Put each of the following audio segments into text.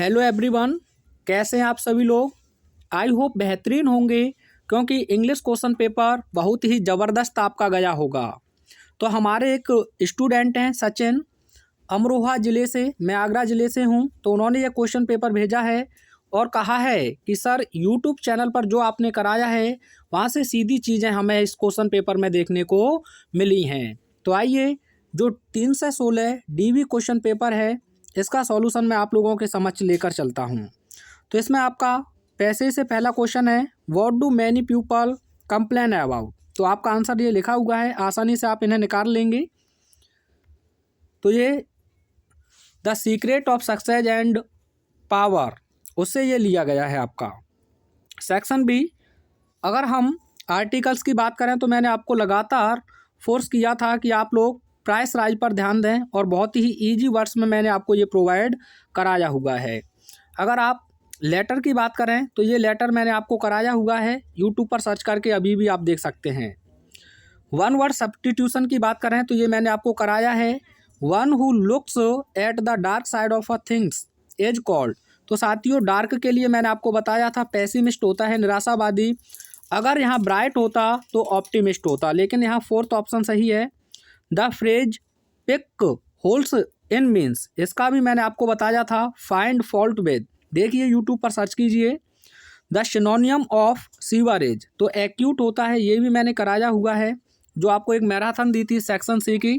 Hello everyone, कैसे हैं आप सभी लोग। आई होप बेहतरीन होंगे क्योंकि इंग्लिश क्वेश्चन पेपर बहुत ही ज़बरदस्त आपका गया होगा। तो हमारे एक स्टूडेंट हैं सचिन, अमरोहा ज़िले से, मैं आगरा ज़िले से हूं। तो उन्होंने ये क्वेश्चन पेपर भेजा है और कहा है कि सर यूट्यूब चैनल पर जो आपने कराया है वहाँ से सीधी चीज़ें हमें इस क्वेश्चन पेपर में देखने को मिली हैं। तो आइए, जो 3 से 16 DV क्वेश्चन पेपर है इसका सॉल्यूशन मैं आप लोगों के समक्ष लेकर चलता हूं। तो इसमें आपका पैसे से पहला क्वेश्चन है, what do many people complain about. तो आपका आंसर ये लिखा हुआ है, आसानी से आप इन्हें निकाल लेंगे। तो ये the secret of success and power, उससे ये लिया गया है आपका। सेक्शन बी, अगर हम आर्टिकल्स की बात करें तो मैंने आपको लगातार फोर्स किया था कि आप लोग प्राइस राइज पर ध्यान दें और बहुत ही इजी वर्ड्स में मैंने आपको ये प्रोवाइड कराया हुआ है। अगर आप लेटर की बात करें तो ये लेटर मैंने आपको कराया हुआ है, यूट्यूब पर सर्च करके अभी भी आप देख सकते हैं। वन वर्ड सब्स्टिट्यूशन की बात करें तो ये मैंने आपको कराया है, one who looks at the dark side of a things is called. तो साथियों, डार्क के लिए मैंने आपको बताया था पेसिमिस्ट होता है, निराशावादी। अगर यहाँ ब्राइट होता तो ऑप्टिमिस्ट होता, लेकिन यहाँ फोर्थ ऑप्शन सही है। The phrase pick holes in means, इसका भी मैंने आपको बताया था, फाइंड फॉल्ट विद। देखिए यूट्यूब पर सर्च कीजिए। द सिनोनियम ऑफ सीवरेज, तो एक्यूट होता है, ये भी मैंने कराया हुआ है, जो आपको एक मैराथन दी थी सेक्शन सी की।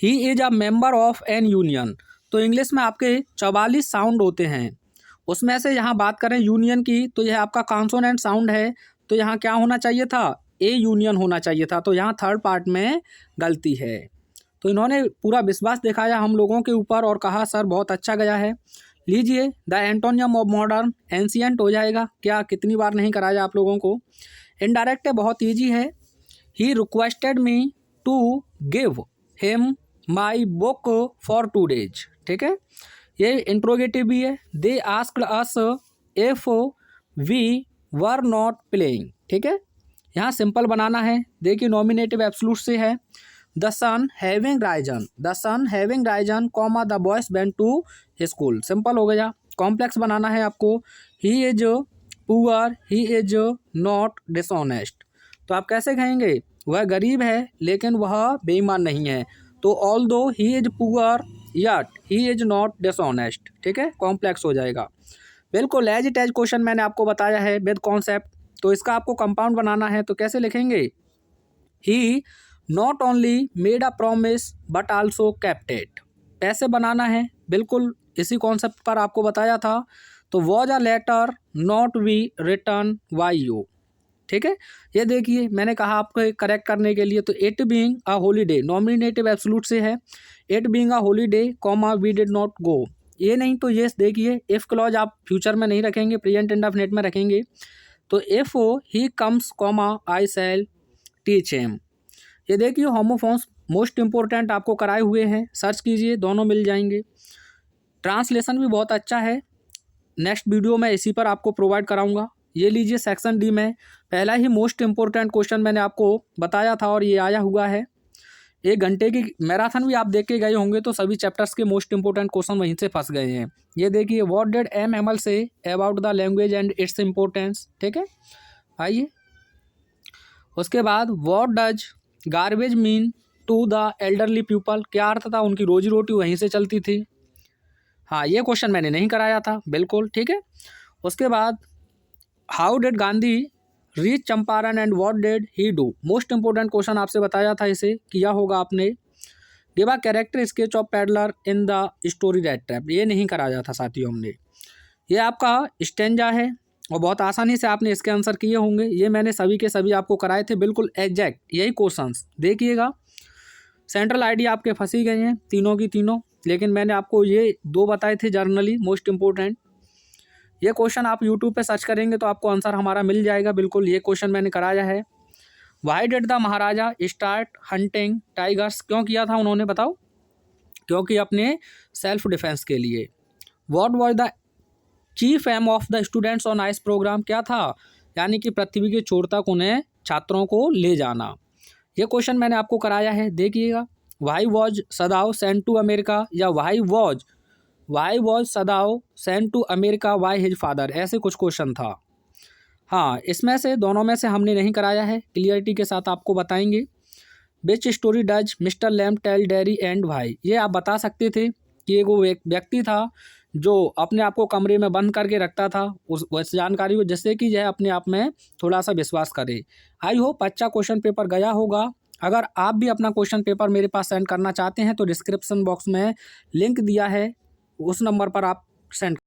He is a member of an union, तो इंग्लिश में आपके 44 साउंड होते हैं, उसमें से यहाँ बात करें यूनियन की तो यह आपका कॉन्सोनेंट साउंड है। तो यहाँ क्या होना चाहिए था, ए यूनियन होना चाहिए था, तो यहाँ थर्ड पार्ट में गलती है। तो इन्होंने पूरा विश्वास दिखाया हम लोगों के ऊपर और कहा सर बहुत अच्छा गया है। लीजिए, the antonym of modern, ancient हो जाएगा। क्या कितनी बार नहीं कराया आप लोगों को। इनडायरेक्ट है, बहुत ईजी है। He requested me to give him my book for 2 days, ठीक है। ये इंट्रोगेटिव भी है। They asked us if we were not playing, ठीक है। यहाँ सिंपल बनाना है। देखिए नॉमिनेटिव एब्सोल्यूट से है। The sun having risen, the sun having risen comma the boys went to school, simple हो गया। कॉम्प्लेक्स बनाना है आपको। He is poor, he is not dishonest, तो आप कैसे कहेंगे, वह गरीब है लेकिन वह बेईमान नहीं है। तो although he is poor yet he is not dishonest, ठीक है, कॉम्प्लेक्स हो जाएगा। बिल्कुल एज इट एज क्वेश्चन मैंने आपको बताया है विद कॉन्सेप्ट। तो इसका आपको कंपाउंड बनाना है, तो कैसे लिखेंगे, he not only made a promise but also kept it, पैसे बनाना है। बिल्कुल इसी कॉन्सेप्ट पर आपको बताया था। तो was a letter not we return by you, ठीक है। ये देखिए मैंने कहा आपको करेक्ट करने के लिए। तो it being a holiday, nominative absolute से है। It being a holiday comma we did not go, ये नहीं तो ये देखिए इफ क्लॉज आप फ्यूचर में नहीं रखेंगे, प्रेजेंट इंडेफिनिट में रखेंगे। तो if he comes comma I shall teach him, ये देखिए होमोफॉन्स मोस्ट इंपॉर्टेंट आपको कराए हुए हैं, सर्च कीजिए दोनों मिल जाएंगे। ट्रांसलेशन भी बहुत अच्छा है, नेक्स्ट वीडियो में इसी पर आपको प्रोवाइड कराऊंगा। ये लीजिए सेक्शन डी में पहला ही मोस्ट इंपॉर्टेंट क्वेश्चन मैंने आपको बताया था और ये आया हुआ है। 1 घंटे की मैराथन भी आप देख के गए होंगे तो सभी चैप्टर्स के मोस्ट इंपॉर्टेंट क्वेश्चन वहीं से फंस गए हैं। ये देखिए, what did M Hamel say about the language and its importance, ठीक है। आइए उसके बाद, what does garbage mean to the elderly people, क्या अर्थ था, उनकी रोजी रोटी वहीं से चलती थी। हाँ, ये क्वेश्चन मैंने नहीं कराया था, बिल्कुल ठीक है। उसके बाद, how did Gandhi reach Champaran and what did he do, most important question आपसे बताया था, इसे किया होगा आपने। Give a character sketch of peddler in the story red trap, ये नहीं कराया था साथियों हमने। ये आपका स्टेंजा है और बहुत आसानी से आपने इसके आंसर किए होंगे। ये मैंने सभी के सभी आपको कराए थे, बिल्कुल एग्जैक्ट यही क्वेश्चंस। देखिएगा सेंट्रल आइडिया आपके फंसी गए हैं तीनों की तीनों, लेकिन मैंने आपको ये 2 बताए थे जर्नली मोस्ट इंपॉर्टेंट। ये क्वेश्चन आप यूट्यूब पे सर्च करेंगे तो आपको आंसर हमारा मिल जाएगा, बिल्कुल ये क्वेश्चन मैंने कराया है। Why did the Maharaja start hunting tigers, क्यों किया था उन्होंने, बताओ, क्योंकि अपने सेल्फ डिफेंस के लिए। What was the chief aim of the students on ice programme, क्या था, यानी कि पृथ्वी के छोर तक उन्हें छात्रों को ले जाना। ये क्वेश्चन मैंने आपको कराया है, देखिएगा। Why was Sadao sent to America, या why was why was Sadao sent to America why his father, ऐसे कुछ क्वेश्चन था। हाँ, इसमें से दोनों में से हमने नहीं कराया है, क्लियरिटी के साथ आपको बताएंगे। Which story does Mr Lamb tell Derry and why, ये आप बता सकते थे कि एक वो व्यक्ति था जो अपने आप को कमरे में बंद करके रखता था उस जानकारी को, जिससे कि यह अपने आप में थोड़ा सा विश्वास करे। आई होप अच्छा क्वेश्चन पेपर गया होगा। अगर आप भी अपना क्वेश्चन पेपर मेरे पास सेंड करना चाहते हैं तो डिस्क्रिप्शन बॉक्स में लिंक दिया है, उस नंबर पर आप सेंड